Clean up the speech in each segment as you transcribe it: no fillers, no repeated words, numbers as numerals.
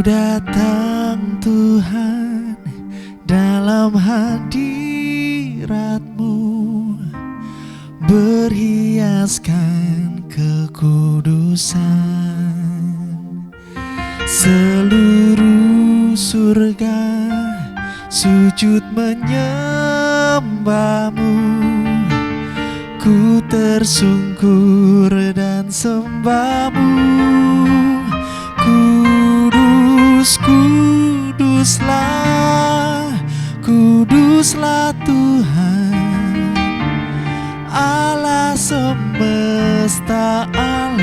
datang Tuhan dalam hadirat-Mu, berhiaskan kekudusan. Seluruh surga sujud menyembah-Mu, ku tersungkur dan sembah-Mu. Kudus, kuduslah, kuduslah Tuhan Allah semesta alam.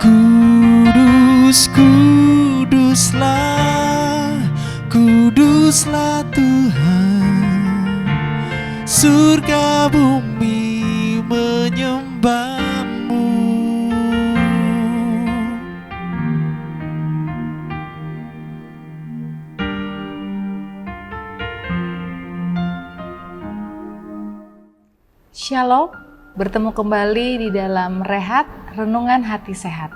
Kudus, kuduslah, kuduslah Tuhan, surga bumi menyembah-Mu. Shalom, bertemu kembali di dalam Rehat Renungan Hati Sehat.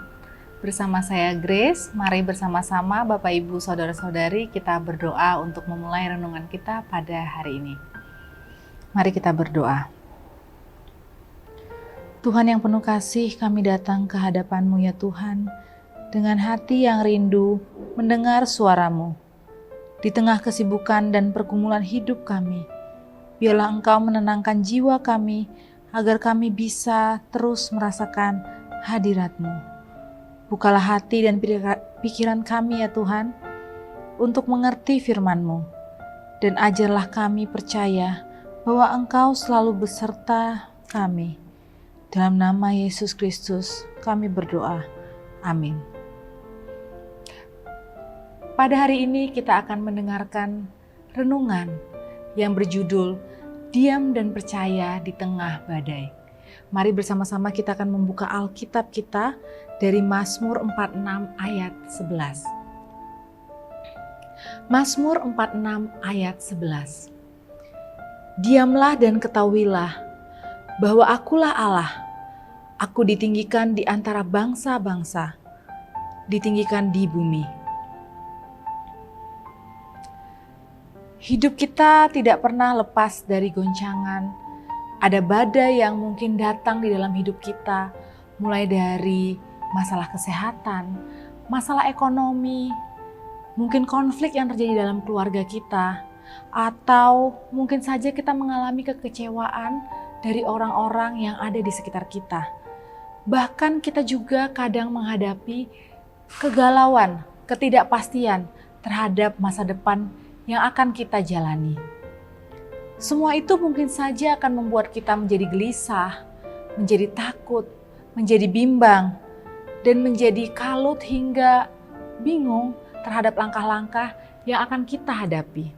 Bersama saya Grace, mari bersama-sama Bapak Ibu Saudara-saudari kita berdoa untuk memulai renungan kita pada hari ini. Mari kita berdoa. Tuhan yang penuh kasih, kami datang ke hadapan-Mu ya Tuhan, dengan hati yang rindu mendengar suara-Mu. Di tengah kesibukan dan pergumulan hidup kami, biarlah Engkau menenangkan jiwa kami, agar kami bisa terus merasakan hadirat-Mu. Bukalah hati dan pikiran kami ya Tuhan, untuk mengerti firman-Mu. Dan ajarlah kami percaya bahwa Engkau selalu beserta kami. Dalam nama Yesus Kristus kami berdoa. Amin. Pada hari ini kita akan mendengarkan renungan yang berjudul Diam dan Percaya di Tengah Badai. Mari bersama-sama kita akan membuka Alkitab kita dari Mazmur 46 ayat 11. Mazmur 46 ayat 11. Diamlah dan ketahuilah bahwa Akulah Allah. Aku ditinggikan di antara bangsa-bangsa, ditinggikan di bumi. Hidup kita tidak pernah lepas dari goncangan. Ada badai yang mungkin datang di dalam hidup kita, mulai dari masalah kesehatan, masalah ekonomi, mungkin konflik yang terjadi dalam keluarga kita, atau mungkin saja kita mengalami kekecewaan dari orang-orang yang ada di sekitar kita. Bahkan kita juga kadang menghadapi kegalauan, ketidakpastian terhadap masa depan yang akan kita jalani. Semua itu mungkin saja akan membuat kita menjadi gelisah, menjadi takut, menjadi bimbang, dan menjadi kalut hingga bingung terhadap langkah-langkah yang akan kita hadapi.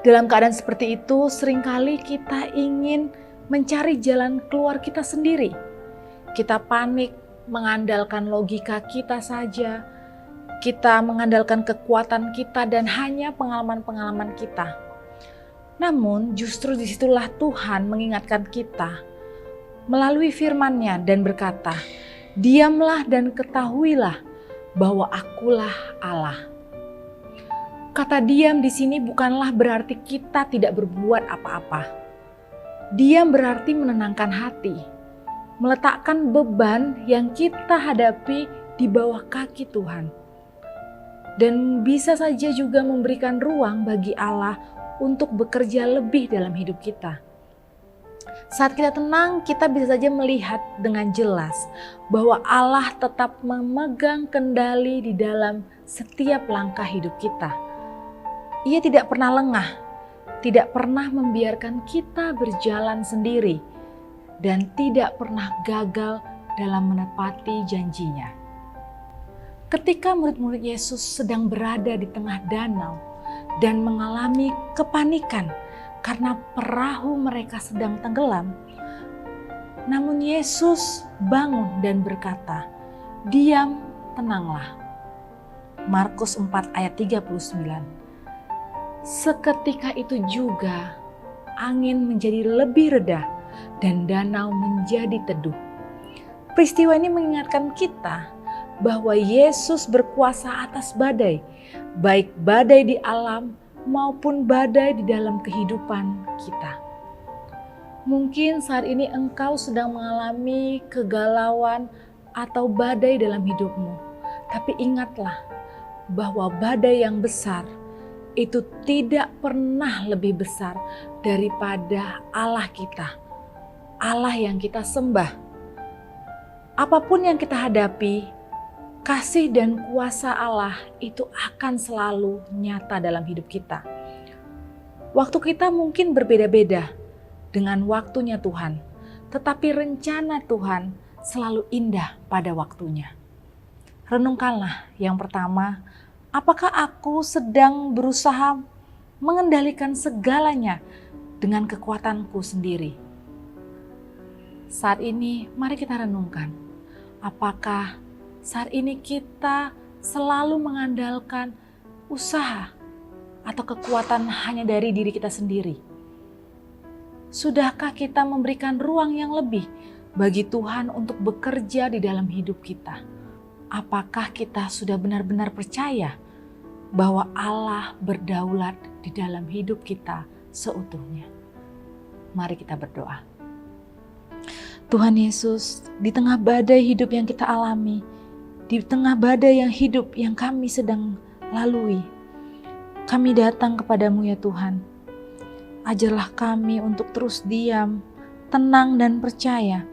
Dalam keadaan seperti itu, seringkali kita ingin mencari jalan keluar kita sendiri. Kita panik, mengandalkan logika kita saja. Kita mengandalkan kekuatan kita dan hanya pengalaman-pengalaman kita. Namun justru disitulah Tuhan mengingatkan kita melalui firman-Nya dan berkata, diamlah dan ketahuilah bahwa Akulah Allah. Kata diam di sini bukanlah berarti kita tidak berbuat apa-apa. Diam berarti menenangkan hati, meletakkan beban yang kita hadapi di bawah kaki Tuhan. Dan bisa saja juga memberikan ruang bagi Allah untuk bekerja lebih dalam hidup kita. Saat kita tenang, kita bisa saja melihat dengan jelas bahwa Allah tetap memegang kendali di dalam setiap langkah hidup kita. Ia tidak pernah lengah, tidak pernah membiarkan kita berjalan sendiri, dan tidak pernah gagal dalam menepati janjinya. Ketika murid-murid Yesus sedang berada di tengah danau dan mengalami kepanikan karena perahu mereka sedang tenggelam, namun Yesus bangun dan berkata, "Diam, tenanglah." Markus 4 ayat 39. Seketika itu juga angin menjadi lebih reda dan danau menjadi teduh. Peristiwa ini mengingatkan kita bahwa Yesus berkuasa atas badai, baik badai di alam maupun badai di dalam kehidupan kita. Mungkin saat ini engkau sedang mengalami kegalauan atau badai dalam hidupmu. Tapi ingatlah bahwa badai yang besar itu tidak pernah lebih besar daripada Allah kita. Allah yang kita sembah. Apapun yang kita hadapi, kasih dan kuasa Allah itu akan selalu nyata dalam hidup kita. Waktu kita mungkin berbeda-beda dengan waktunya Tuhan, tetapi rencana Tuhan selalu indah pada waktunya. Renungkanlah yang pertama, apakah aku sedang berusaha mengendalikan segalanya dengan kekuatanku sendiri? Saat ini mari kita renungkan, apakah saat ini kita selalu mengandalkan usaha atau kekuatan hanya dari diri kita sendiri? Sudahkah kita memberikan ruang yang lebih bagi Tuhan untuk bekerja di dalam hidup kita? Apakah kita sudah benar-benar percaya bahwa Allah berdaulat di dalam hidup kita seutuhnya? Mari kita berdoa. Tuhan Yesus, di tengah badai hidup yang kita alami, di tengah badai yang hidup yang kami sedang lalui, kami datang kepadamu ya Tuhan. Ajarlah kami untuk terus diam, tenang dan percaya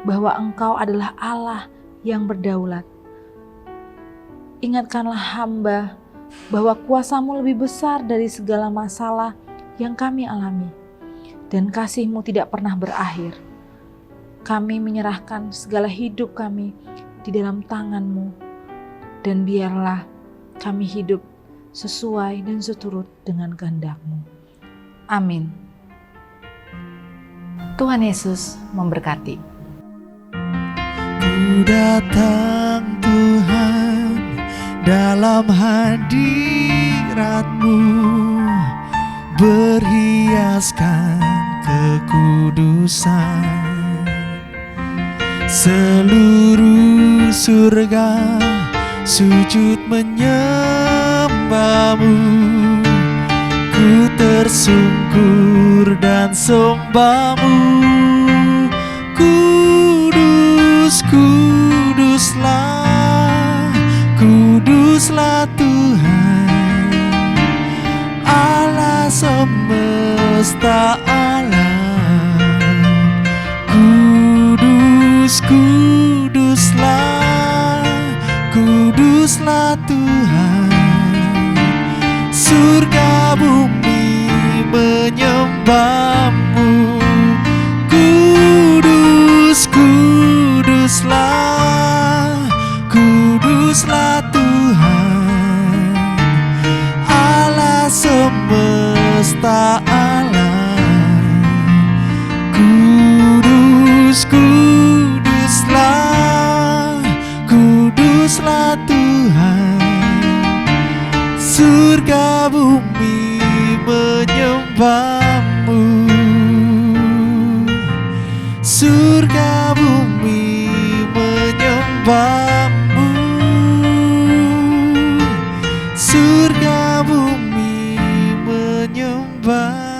bahwa Engkau adalah Allah yang berdaulat. Ingatkanlah hamba bahwa kuasa-Mu lebih besar dari segala masalah yang kami alami, dan kasih-Mu tidak pernah berakhir. Kami menyerahkan segala hidup kami di dalam tangan-Mu, dan biarlah kami hidup sesuai dan seturut dengan kehendak-Mu. Amin. Tuhan Yesus memberkati. Ku datang Tuhan dalam hadirat-Mu, berhiaskan kekudusan. Seluruh surga sujud menyembah-Mu. Ku tersungkur dan sembah-Mu. Kudus, kuduslah, kuduslah Tuhan, Allah semesta alam. Kudus, kuduslah, kuduslah Tuhan, surga bumi menyembah-Mu. Kudus, kuduslah, kuduslah Tuhan, Allah semesta alam. Kudus, kuduslah, kuduslah Tuhan, surga bumi menyembah-Mu. Surga bumi menyembah-Mu. Surga bumi menyembah-Mu.